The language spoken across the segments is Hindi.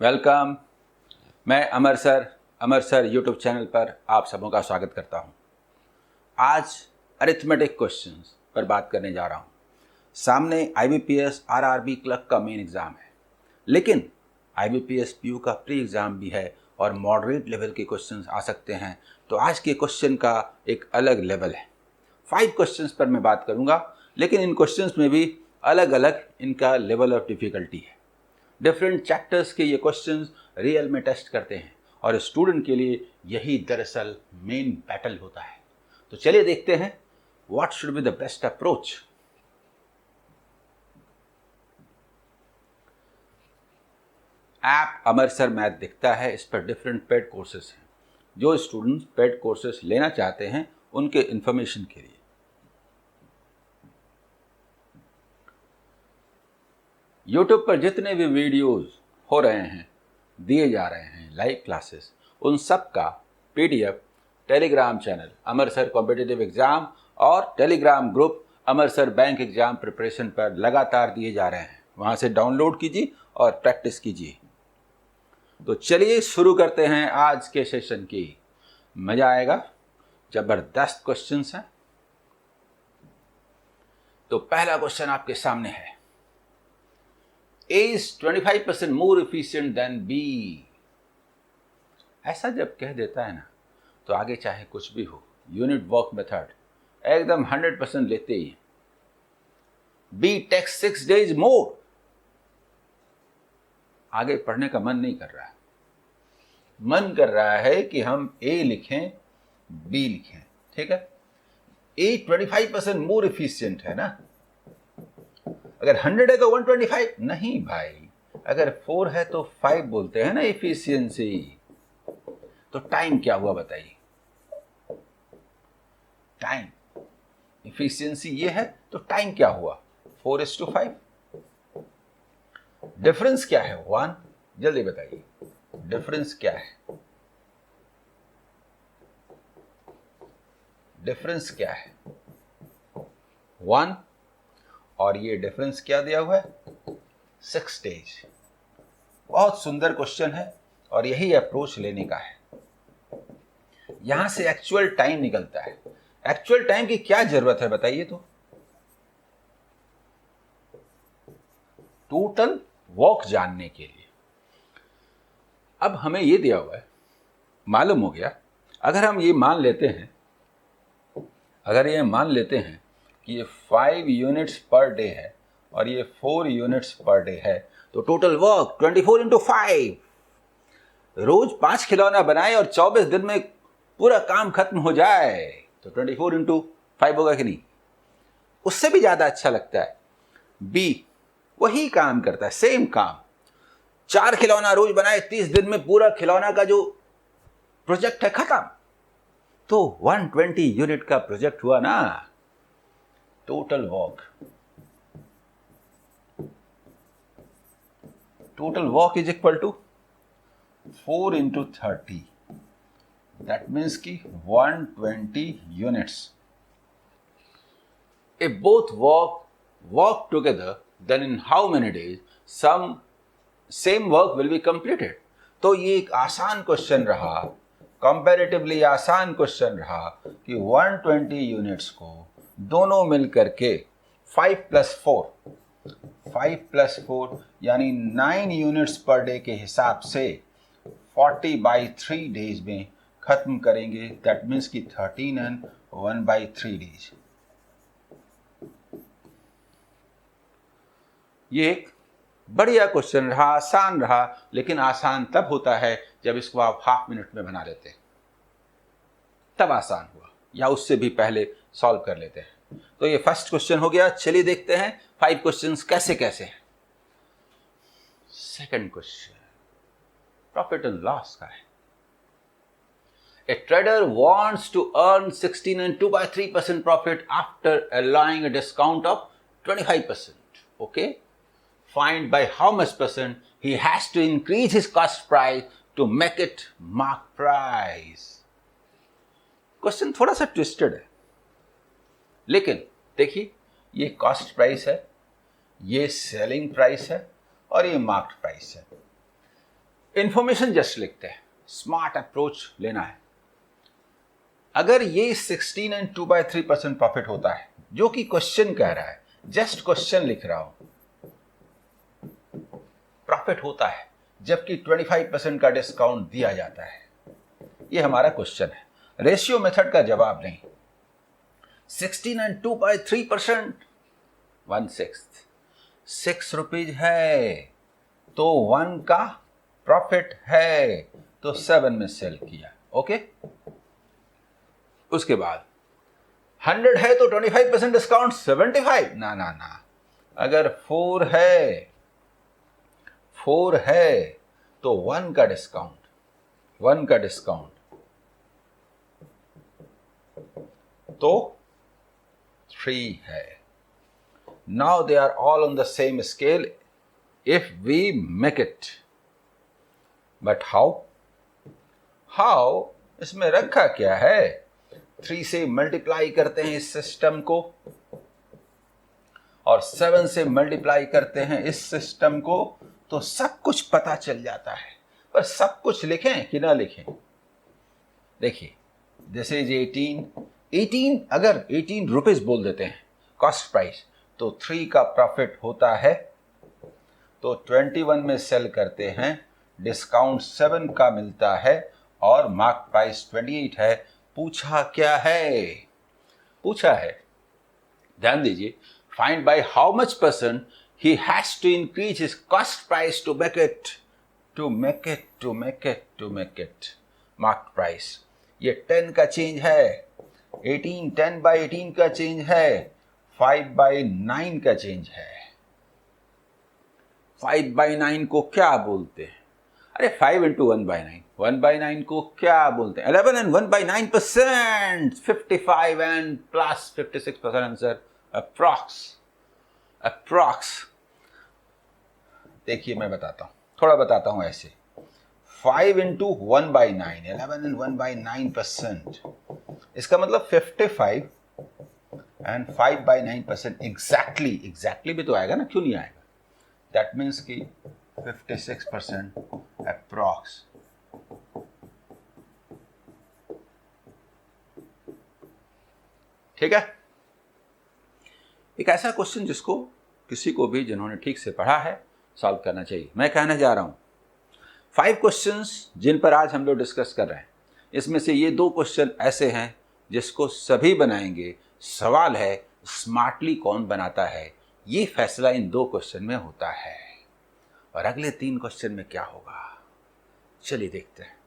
वेलकम। मैं अमर सर यूट्यूब चैनल पर आप सबों का स्वागत करता हूं। आज अरिथमेटिक क्वेश्चंस पर बात करने जा रहा हूं। सामने आईबीपीएस आरआरबी क्लर्क का मेन एग्ज़ाम है, लेकिन आईबीपीएस पीयू का प्री एग्ज़ाम भी है और मॉडरेट लेवल के क्वेश्चंस आ सकते हैं। तो आज के क्वेश्चन का एक अलग लेवल है। 5 क्वेश्चंस पर मैं बात करूंगा, लेकिन इन क्वेश्चंस में भी अलग अलग इनका लेवल ऑफ डिफ़िकल्टी है। डिफरेंट चैप्टर्स के ये क्वेश्चंस रियल में टेस्ट करते हैं और स्टूडेंट के लिए यही दरअसल मेन बैटल होता है। तो चलिए देखते हैं what should be the best approach. App Amar sir math दिखता है, इस पर डिफरेंट पेड कोर्सेज हैं। जो स्टूडेंट्स पेड कोर्सेज लेना चाहते हैं उनके इंफॉर्मेशन के लिए यूट्यूब पर जितने भी वीडियोस हो रहे हैं, दिए जा रहे हैं लाइव क्लासेस, उन सब का पीडीएफ टेलीग्राम चैनल अमर सर कॉम्पिटिटिव एग्ज़ाम और टेलीग्राम ग्रुप अमर सर बैंक एग्ज़ाम प्रिपरेशन पर लगातार दिए जा रहे हैं। वहाँ से डाउनलोड कीजिए और प्रैक्टिस कीजिए। तो चलिए शुरू करते हैं आज के सेशन की। मज़ा आएगा, ज़बरदस्त क्वेश्चंस हैं। तो पहला क्वेश्चन आपके सामने है, A is 25% more efficient than B। ऐसा जब कह देता है ना, तो आगे चाहे कुछ भी हो, यूनिट वर्क मेथड एकदम 100% लेते ही। B takes 6 days more। आगे पढ़ने का मन नहीं कर रहा है, मन कर रहा है कि हम A लिखें, B लिखें। ठीक है, A 25% मोर एफिशिएंट है ना। अगर 100 है तो 125 नहीं भाई, अगर 4 है तो 5 बोलते हैं ना एफिशिएंसी। तो टाइम क्या हुआ बताइए? टाइम एफिशिएंसी ये है, तो टाइम क्या हुआ? 4:5। डिफरेंस क्या है? 1। जल्दी बताइए, डिफरेंस क्या है? डिफरेंस क्या है? 1। और ये डिफरेंस क्या दिया हुआ है? 6 डेज। बहुत सुंदर क्वेश्चन है और यही अप्रोच लेने का है। यहां से एक्चुअल टाइम निकलता है। एक्चुअल टाइम की क्या जरूरत है बताइए? तो टोटल वॉक जानने के लिए। अब हमें ये दिया हुआ है, मालूम हो गया। अगर हम ये मान लेते हैं, कि ये 5 यूनिट्स पर डे है और ये 4 यूनिट्स पर डे है, तो टोटल वर्क 24 × 5। रोज 5 खिलौना बनाए और 24 दिन में पूरा काम खत्म हो जाए, तो 24 × 5 होगा कि नहीं? उससे भी ज्यादा अच्छा लगता है। बी वही काम करता है, सेम काम। 4 खिलौना रोज बनाए, 30 दिन में पूरा खिलौना का जो प्रोजेक्ट है खत्म। तो 120 यूनिट का प्रोजेक्ट हुआ ना। Total work is equal to 4 × 30। That means की 120 units. If both work together, then in how many days same work will be completed? तो ये एक आसान क्वेश्चन रहा, कंपैरेटिवली आसान क्वेश्चन रहा कि 120 यूनिट्स को दोनों मिलकर के 5 + 4 यानी 9 यूनिट्स पर डे के हिसाब से 40/3 डेज में खत्म करेंगे। दैट मीन्स कि 13 and 1/3 डेज। ये एक बढ़िया क्वेश्चन रहा, आसान रहा, लेकिन आसान तब होता है जब इसको आप हाफ मिनट में बना लेते हैं, तब आसान हुआ, या उससे भी पहले सॉल्व कर लेते हैं। तो ये फर्स्ट क्वेश्चन हो गया। चलिए देखते हैं 5 क्वेश्चंस कैसे कैसे हैं। Second question profit and loss का है। A trader wants to earn 16 and 2/3% profit after allowing a discount of 25%. Okay? Find by how much percent he has to increase his cost price to make it mark price. Question थोड़ा सा ट्विस्टेड है, लेकिन देखिए, ये कॉस्ट प्राइस है, ये सेलिंग प्राइस है और ये मार्केट प्राइस है। इंफॉर्मेशन जस्ट लिखते हैं, स्मार्ट अप्रोच लेना है। अगर ये 16 एंड 2/3% प्रॉफिट होता है जो कि क्वेश्चन कह रहा है, जस्ट क्वेश्चन लिख रहा हूं, प्रॉफिट होता है जबकि 25% का डिस्काउंट दिया जाता है, ये हमारा क्वेश्चन है। रेशियो मेथड का जवाब नहीं। 16 एंड 2/3%, 1/6, 6 रुपीज है तो 1 का प्रॉफिट है तो 7 में सेल किया। ओके, उसके बाद 100 है तो 25% डिस्काउंट 75, ना ना ना। अगर 4 है तो 1 का डिस्काउंट तो 3 है। Now they are all on the same scale if we make it, but how इसमें रखा क्या है? 3 से मल्टीप्लाई करते हैं इस सिस्टम को और 7 से मल्टीप्लाई करते हैं इस सिस्टम को, तो सब कुछ पता चल जाता है। पर सब कुछ लिखें कि ना लिखें? देखिए, दिस इज 18, अगर 18 रुपीज बोल देते हैं कॉस्ट प्राइस, तो 3 का प्रॉफिट होता है, तो 21 में सेल करते हैं, डिस्काउंट 7 का मिलता है और मार्क प्राइस 28 है। पूछा क्या है? पूछा है, ध्यान दीजिए, find by how much percent he has to increase his cost price to make it marked price। ये 10 का चेंज है, 10/18 का चेंज है, 5/9 का चेंज है। 5/9 को क्या बोलते हैं? अरे 5 into 1/9, 1/9 को क्या बोलते हैं? 11 and 1/9%, 55 and plus 56% answer, approx. देखिए मैं थोड़ा बताता हूं ऐसे। 5 into 1/9, 11 and 1/9%, इसका मतलब 55 and 5/9% एग्जैक्टली भी तो आएगा ना, क्यों नहीं आएगा? दैट मीन्स कि 56% अप्रॉक्स। ठीक है, एक ऐसा क्वेश्चन जिसको किसी को भी जिन्होंने ठीक से पढ़ा है सॉल्व करना चाहिए। मैं कहने जा रहा हूं 5 क्वेश्चंस जिन पर आज हम लोग डिस्कस कर रहे हैं, इसमें से ये 2 क्वेश्चन ऐसे हैं जिसको सभी बनाएंगे। सवाल है स्मार्टली कौन बनाता है, ये फैसला इन 2 क्वेश्चन में होता है। और अगले 3 क्वेश्चन में क्या होगा, चलिए देखते हैं।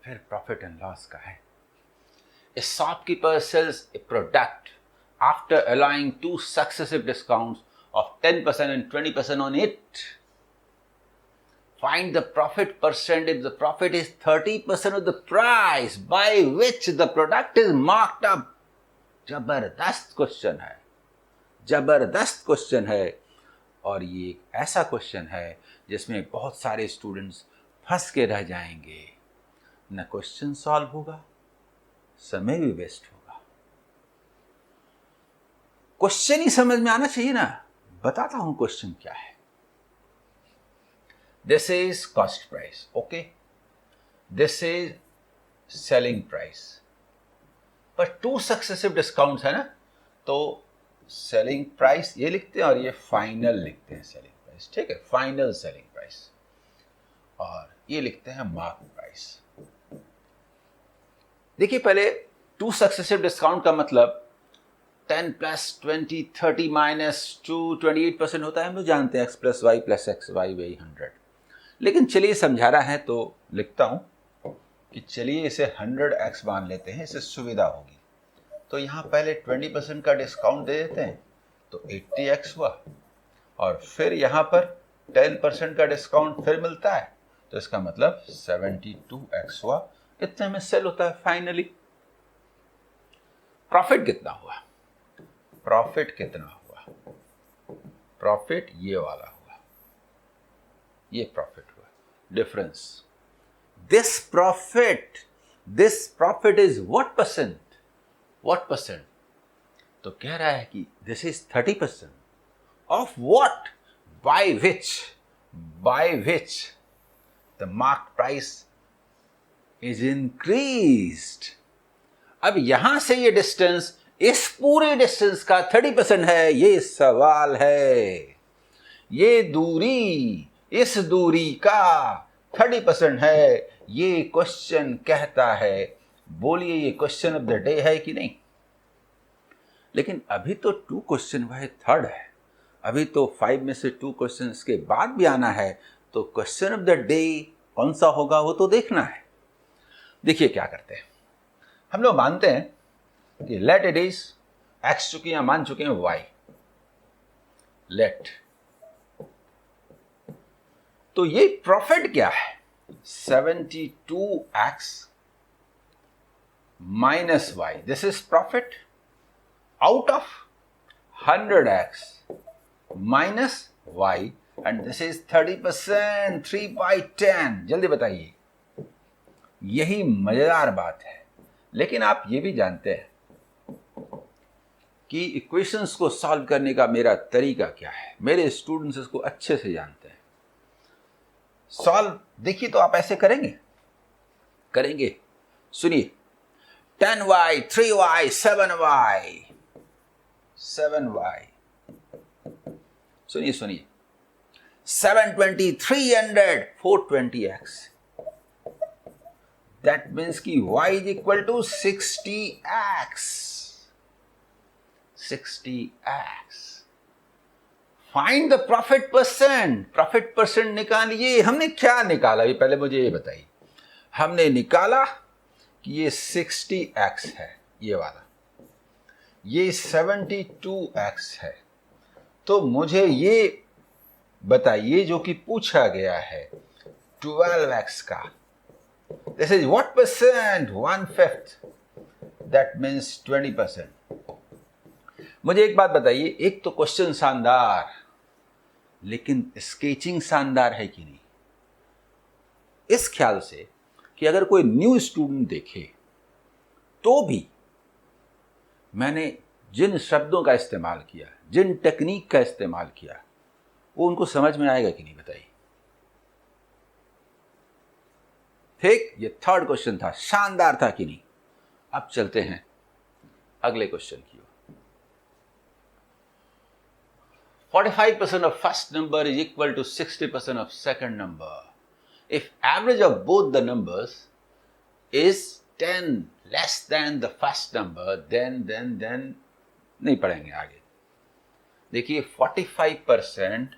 फिर प्रॉफिट एंड लॉस का है। A shopkeeper sells a product after allowing 2 successive discounts of 10% and 20% on it. Find the profit percent if the profit is 30% of the price by which the product is marked up. जबरदस्त क्वेश्चन है और ये एक ऐसा क्वेश्चन है जिसमें बहुत सारे स्टूडेंट्स फंस के रह जाएंगे। न क्वेश्चन सॉल्व होगा, समय भी वेस्ट होगा। क्वेश्चन ही समझ में आना चाहिए ना। बताता हूं क्वेश्चन क्या है। This is cost price, okay, this is selling price, पर 2 सक्सेसिव डिस्काउंट्स है ना, तो सेलिंग प्राइस ये लिखते हैं और ये फाइनल लिखते हैं सेलिंग प्राइस। ठीक है, फाइनल सेलिंग प्राइस, और ये लिखते हैं मार्क प्राइस। देखिए, पहले 2 सक्सेसिव डिस्काउंट का मतलब 10 + 20 30 - 2 28% होता है। हम लोग जानते हैं x + y + x y 100। लेकिन चलिए समझा रहा है तो लिखता हूं कि चलिए इसे 100x मान लेते हैं, इससे सुविधा होगी। तो यहां पहले 20% का डिस्काउंट दे देते हैं तो 80x हुआ, और फिर यहां पर 10% का डिस्काउंट फिर मिलता है तो इसका मतलब 72x हुआ। इतने में सेल होता है फाइनली। प्रॉफिट कितना हुआ? प्रॉफिट ये वाला हुआ, ये प्रॉफिट हुआ। Difference, this profit is what percent? What percent? तो कह रहा है कि this is 30% of what, by which the mark price is increased. अब यहां से ये डिस्टेंस इस पूरे डिस्टेंस का 30% है, ये सवाल है। ये दूरी इस दूरी का 30% है, ये क्वेश्चन कहता है। बोलिए ये क्वेश्चन ऑफ द डे है कि नहीं? लेकिन अभी तो 2 क्वेश्चन वह थर्ड है, अभी तो 5 में से 2 क्वेश्चन के बाद भी आना है। तो क्वेश्चन ऑफ द डे कौन सा होगा वो तो देखना है। देखिए क्या करते हैं, हम लोग मानते हैं कि लेट इट इज एक्स चुके या मान चुके हैं वाई, लेट। तो ये प्रॉफिट क्या है? 72x minus y. This is profit out of 100x minus y, and this is 30%, 3/10. जल्दी बताइए, यही मजेदार बात है। लेकिन आप ये भी जानते हैं कि इक्वेशंस को सॉल्व करने का मेरा तरीका क्या है। मेरे स्टूडेंट्स इसको अच्छे से जानते हैं। सॉल्व देखिए तो आप ऐसे करेंगे। सुनिए, 10y, 3y, 7y। सुनिए, 720, 300, 420x। That means कि y is equal to 60x। 60x। Find the profit percent। Profit percent निकालिए। हमने क्या निकाला ये पहले मुझे ये बताइए। हमने निकाला कि ये 60x है, ये वाला, ये 72x है। तो मुझे ये बताइए जो कि पूछा गया है 12x का, this is what percent? 1/5। That means 20%। मुझे एक बात बताइए, एक तो क्वेश्चन शानदार, लेकिन स्केचिंग शानदार है कि नहीं? इस ख्याल से कि अगर कोई न्यू स्टूडेंट देखे तो भी मैंने जिन शब्दों का इस्तेमाल किया, जिन टेक्निक का इस्तेमाल किया, वो उनको समझ में आएगा कि नहीं बताइए। ठीक, ये थर्ड क्वेश्चन था, शानदार था कि नहीं? अब चलते हैं अगले क्वेश्चन की ओर। 45% of first number is equal to 60% of second number. If average of both the numbers is 10 less than the first number, then नहीं पढ़ेंगे आगे। देखिए 45%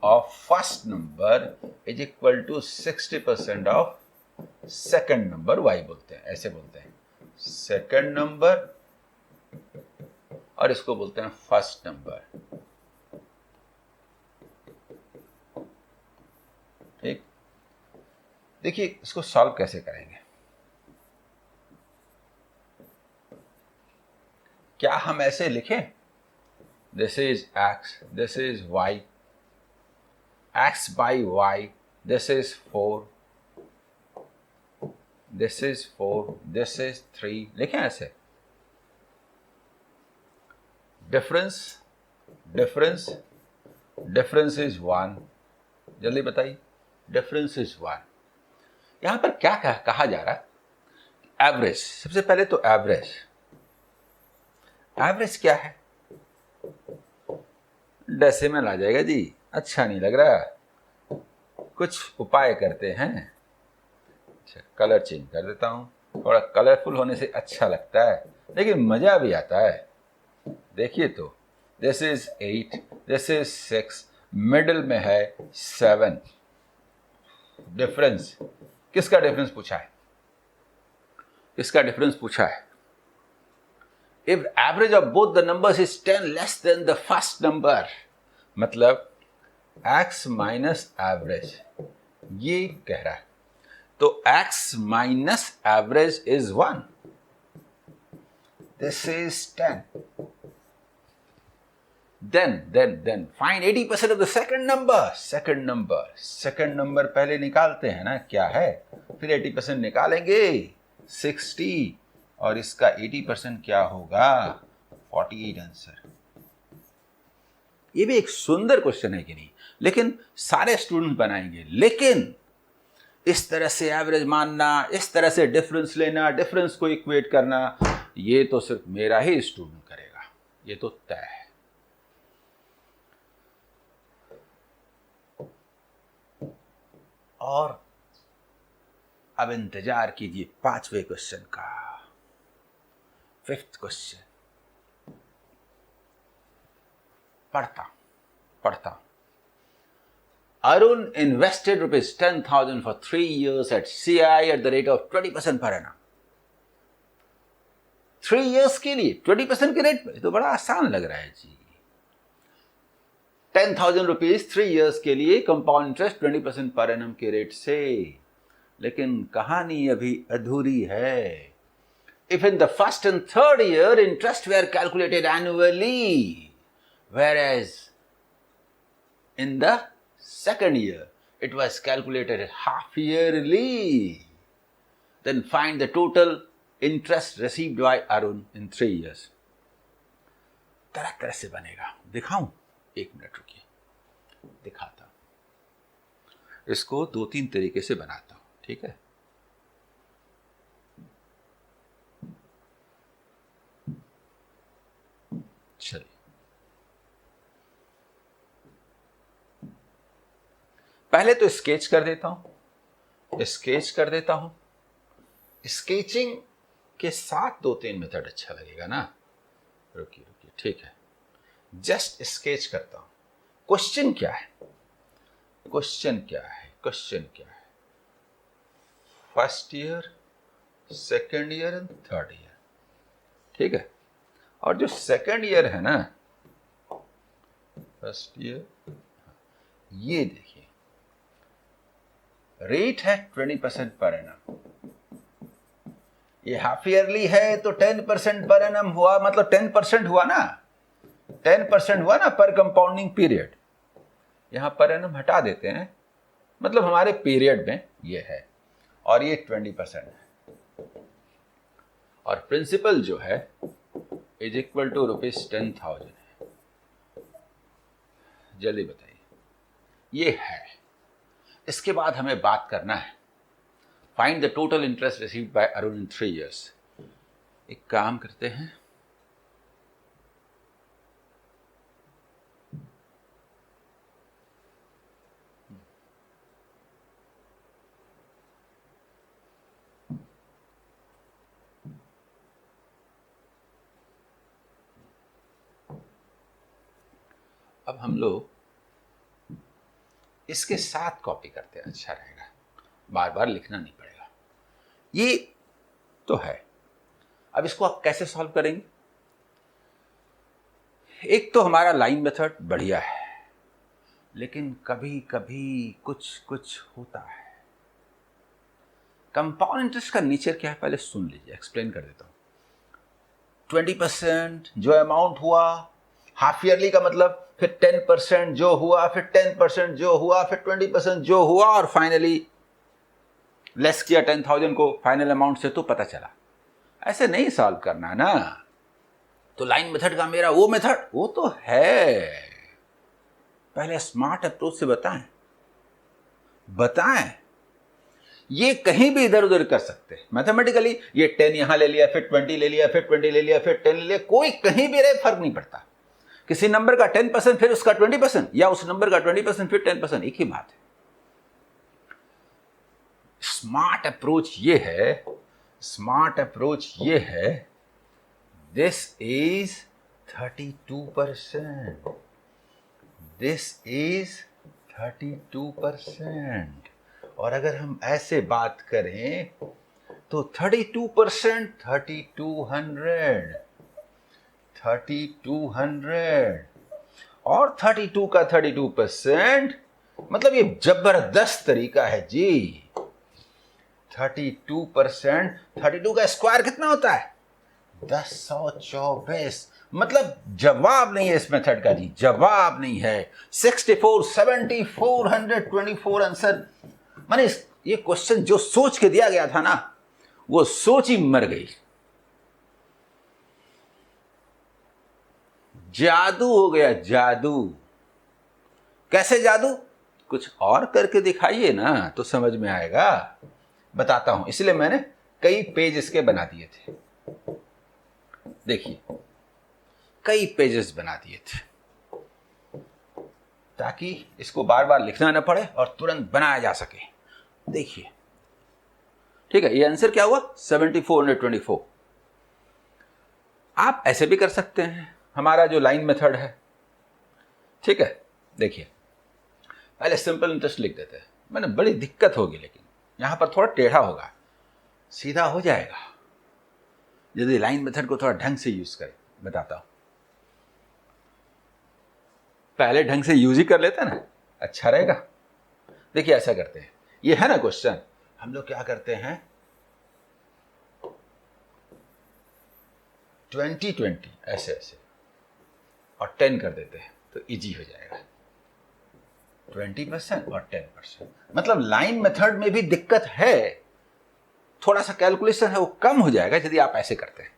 of first number is equal to 60% of second number, y बोलते हैं, ऐसे बोलते हैं second number, और इसको बोलते हैं फर्स्ट नंबर। ठीक, देखिए इसको सॉल्व कैसे करेंगे। क्या हम ऐसे लिखें, this is x, this is y, x by y, this is 4, this is 4, this is 3, लिखें ऐसे। Difference is 1। जल्दी बताइए, डिफरेंस इज 1। यहां पर क्या कहा जा रहा है? एवरेज। सबसे पहले तो एवरेज क्या है? डेसिमल आ जाएगा जी, अच्छा नहीं लग रहा, कुछ उपाय करते हैं। अच्छा, कलर चेंज कर देता हूं, थोड़ा कलरफुल होने से अच्छा लगता है, लेकिन मजा भी आता है। देखिए तो this is 8, this is 6, middle में है 7। डिफरेंस, किसका डिफरेंस पूछा है? If average of both the numbers is 10 less than the first number, मतलब x माइनस एवरेज, ये कह रहा है। तो x minus average is 1, this is 10. Then find 80% of the second number. Second number पहले निकालते हैं ना, क्या है? फिर 80% निकालेंगे, 60, और इसका 80% क्या होगा? 48 आंसर। ये भी एक सुंदर क्वेश्चन है कि नहीं? लेकिन सारे स्टूडेंट बनाएंगे, लेकिन इस तरह से एवरेज मानना, इस तरह से डिफरेंस लेना, डिफरेंस को इक्वेट करना, ये तो सिर्फ मेरा ही स्टूडेंट करेगा, ये तो तय है। और अब इंतजार कीजिए 5वें क्वेश्चन का। 5th क्वेश्चन पढ़ता। Arun invested rupees 10,000 for 3 years at CI at the rate of 20% per annum. 3 years के लिए 20% के रेट पे तो बड़ा आसान लग रहा है जी। 10,000 रुपीज 3 years के लिए कंपाउंड इंटरेस्ट 20% पर एनम के रेट से। लेकिन कहानी अभी अधूरी है। If in the first and third year interest were calculated annually, whereas in the second year it was calculated half yearly, then find the total interest received by Arun in 3 years. तरह तरह से बनेगा, दिखाऊं? 1 मिनट रुकिए, दिखाता हूं। इसको 2-3 तरीके से बनाता हूं, ठीक है? चलिए, पहले तो स्केच कर देता हूं। स्केचिंग के साथ 2-3 मेथड अच्छा लगेगा ना। रुकिए, ठीक है, जस्ट स्केच करता हूं। क्वेश्चन क्या है? First year, second year and third year, ठीक है? और जो सेकेंड ईयर है ना, फर्स्ट ईयर, ये देखिए रेट है 20% पर एनम। ये हाफ ईयरली है तो 10% पर एनम हुआ, मतलब 10% हुआ ना, 10% हुआ ना पर कंपाउंडिंग पीरियड। यहां पर एनम हटा देते हैं, मतलब हमारे पीरियड में ये है, और ये 20% है। और प्रिंसिपल जो है इज इक्वल टू ₹10,000 है। जल्दी बताइए, ये है। इसके बाद हमें बात करना है find the total interest received by Arun in 3 years। एक काम करते हैं, अब हम लोग इसके साथ कॉपी करते हैं, अच्छा रहेगा, बार बार लिखना नहीं पड़ेगा। ये तो है। अब इसको आप कैसे सॉल्व करेंगे? एक तो हमारा लाइन मेथड बढ़िया है, लेकिन कभी कभी कुछ होता है। कंपाउंड इंटरेस्ट का नेचर क्या है पहले सुन लीजिए, एक्सप्लेन कर देता हूं। 20% जो अमाउंट हुआ, हाफ ईयरली का मतलब फिर 10% जो हुआ, फिर 10% जो हुआ, फिर 20% जो हुआ, और फाइनली लेस किया 10,000 को फाइनल अमाउंट से, तो पता चला। ऐसे नहीं सॉल्व करना ना। तो लाइन मेथड का मेरा वो मेथड वो तो है। पहले स्मार्ट अप्रोच से बताएं। ये कहीं भी इधर उधर कर सकते हैं मैथमेटिकली। ये 10 यहां ले लिया, फिर 20 ले लिया, फिर 20 ले लिया, फिर 10 ले लिया, कोई कहीं भी रहे फर्क नहीं पड़ता। किसी नंबर का 10% फिर उसका 20%, या उस नंबर का 20% फिर 10%, एक ही बात है। स्मार्ट अप्रोच ये है, दिस इज 32%, दिस इज 32%। और अगर हम ऐसे बात करें तो 32%, 3200 और 32 का 32%, मतलब ये जबरदस्त तरीका है जी। 32%, 32 का स्क्वायर कितना होता है? 1024। मतलब जवाब नहीं है इस मेथड का जी, जवाब नहीं है। 64, 70, 424 आंसर। माने ये क्वेश्चन जो सोच के दिया गया था ना, वो सोच ही मर गई। जादू हो गया, जादू। कैसे जादू? कुछ और करके दिखाइए ना तो समझ में आएगा। बताता हूं, इसलिए मैंने कई पेज इसके बना दिए थे। देखिए, कई पेजेस बना दिए थे ताकि इसको बार बार लिखना न पड़े और तुरंत बनाया जा सके। देखिए, ठीक है, ये आंसर क्या हुआ? 7424। आप ऐसे भी कर सकते हैं, हमारा जो लाइन मेथड है। ठीक है, देखिए, पहले सिंपल इंटरेस्ट लिख देते हैं। मैंने बड़ी दिक्कत होगी, लेकिन यहां पर थोड़ा टेढ़ा होगा, सीधा हो जाएगा यदि लाइन मेथड को थोड़ा ढंग से यूज करें। बताता हूं, पहले ढंग से यूज ही कर लेते हैं ना, अच्छा रहेगा। देखिए, ऐसा करते हैं, ये है ना क्वेश्चन, हम लोग क्या करते हैं, 20-20 ऐसे ऐसे और 10 कर देते हैं तो इजी हो जाएगा। 20% और 10%, मतलब लाइन मेथड में भी दिक्कत है, थोड़ा सा कैलकुलेशन है वो कम हो जाएगा यदि आप ऐसे करते हैं।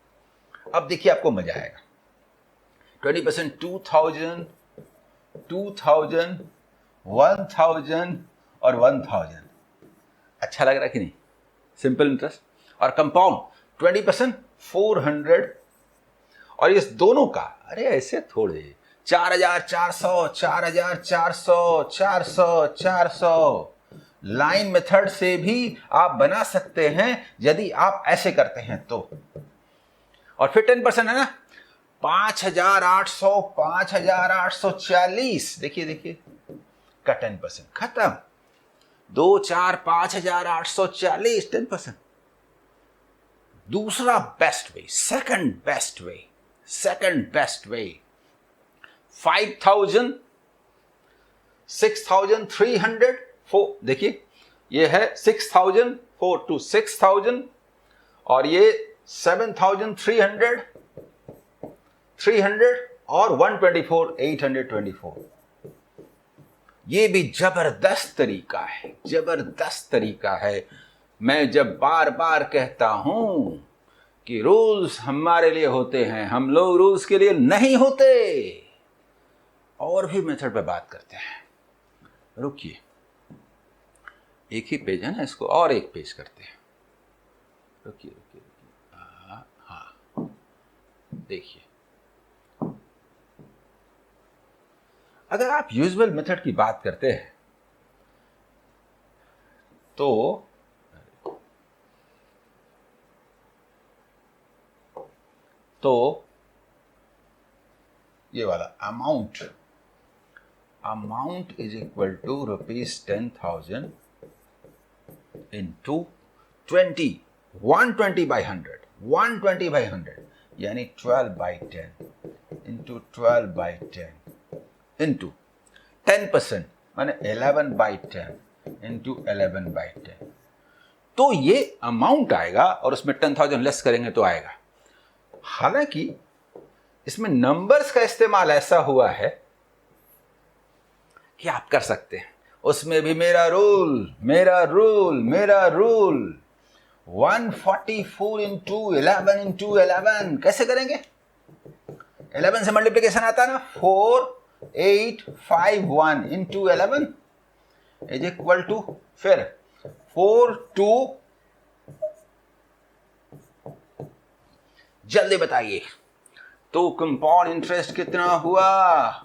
अब देखिए, आपको मजा आएगा। 20%, 2000, 2000, 1000 और 1000। अच्छा लग रहा है कि नहीं? सिंपल इंटरेस्ट और कंपाउंड 20%, 400 और इस दोनों का, अरे ऐसे थोड़े, 4400, 4400, 400, 400। लाइन मेथड से भी आप बना सकते हैं यदि आप ऐसे करते हैं तो। और फिर 10% है ना, 5800, 5840। देखिए देखिए, का 10% खत्म। 2, 4, 5840, 10%। दूसरा best way, second best way, 5000, 6300, 4। देखिए, ये है 6000, 4 to 6000 और ये 7300, 300 और 124, 824। ये भी जबरदस्त तरीका है, जबरदस्त तरीका है। मैं जब बार बार कहता हूं कि रूल्स हमारे लिए होते हैं, हम लोग रूल्स के लिए नहीं होते। और भी मेथड पे बात करते हैं। रुकिए, एक ही पेज है ना, इसको और एक पेज करते हैं। रुकिए रुकिए रुकिए, हाँ, देखिए, अगर आप यूजुअल मेथड की बात करते हैं तो ये वाला amount is equal to ₹10,000 into 20, 120/100, 120/100 यानी 12/10 इंटू 12/10 इंटू 10% माने 11/10 इंटू 11/10। तो ये अमाउंट आएगा और उसमें 10,000 लेस करेंगे तो आएगा। हालांकि इसमें नंबर्स का इस्तेमाल ऐसा हुआ है कि आप कर सकते हैं, उसमें भी मेरा रूल 144 इंटू 11 इंटू 11 कैसे करेंगे? 11 से मल्टीप्लीकेशन आता है ना, 4851 इंटू 11 इज इक्वल टू, फिर 42, जल्दी बताइए, तो कंपाउंड इंटरेस्ट कितना हुआ?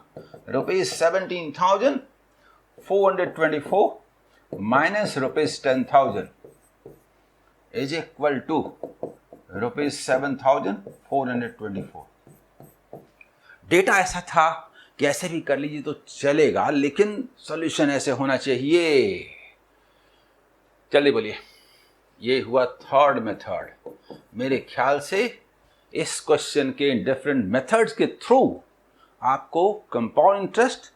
₹17,424 minus ₹10,000 is equal to ₹7,424। Data ऐसा था कि ऐसे भी कर लीजिए तो चलेगा, लेकिन सॉल्यूशन ऐसे होना चाहिए। चलिए बोलिए, ये हुआ थर्ड मेथड। मेरे ख्याल से इस क्वेश्चन के डिफरेंट मेथड्स के थ्रू आपको कंपाउंड इंटरेस्ट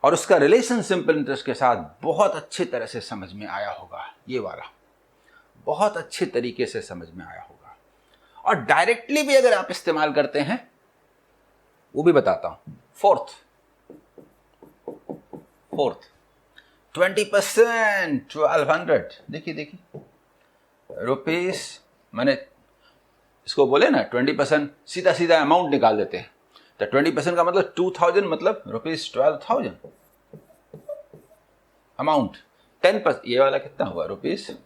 और उसका रिलेशन सिंपल इंटरेस्ट के साथ बहुत अच्छी तरह से समझ में आया होगा। ये वाला बहुत अच्छे तरीके से समझ में आया होगा। और डायरेक्टली भी अगर आप इस्तेमाल करते हैं वो भी बताता हूं। फोर्थ 20%, 1200। देखिए रुपीस, मैंने इसको बोले ना 20%, सीधा सीधा अमाउंट निकाल देते हैं। तो 20% का मतलब 2000 मतलब ₹12,000 अमाउंट। 10% ये वाला कितना हुआ रुपीज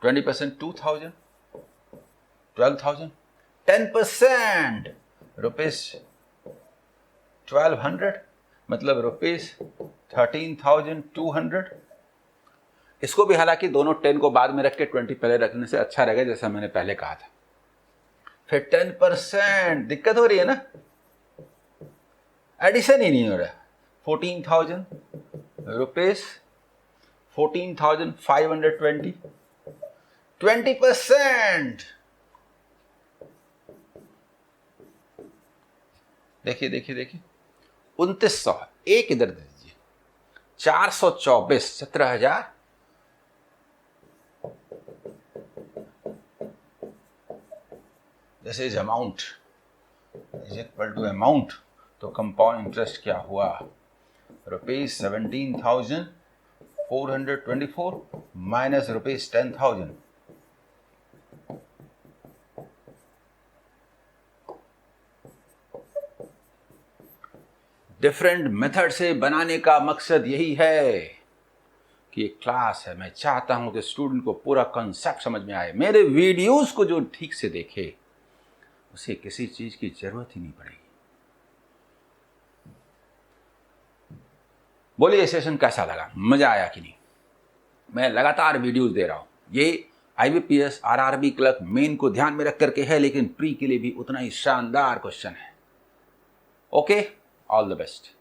20% 2000 12,000 10% ₹1200 मतलब ₹13,200। इसको भी हालांकि दोनों 10 को बाद में रख के 20 पहले रखने से अच्छा रहेगा, जैसा मैंने पहले कहा था। फिर 10% दिक्कत हो रही है ना, एडिशन ही नहीं हो रहा। 14,000 रुपीज 14,520 20%। देखिए 2900 एक इधर दे दीजिए 424 17,000 this is amount is equal to amount. तो कंपाउंड इंटरेस्ट क्या हुआ ₹17,424 माइनस ₹10,000। डिफरेंट मेथड से बनाने का मकसद यही है कि एक क्लास है, मैं चाहता हूं कि स्टूडेंट को पूरा कॉन्सेप्ट समझ में आए। मेरे वीडियोस को जो ठीक से देखे उसे किसी चीज की जरूरत ही नहीं पड़ेगी। बोलिए सेशन कैसा लगा, मजा आया कि नहीं? मैं लगातार वीडियोस दे रहा हूं। ये IBPS RRB क्लर्क मेन को ध्यान में रख करके है, लेकिन प्री के लिए भी उतना ही शानदार क्वेश्चन है। Okay, all the best.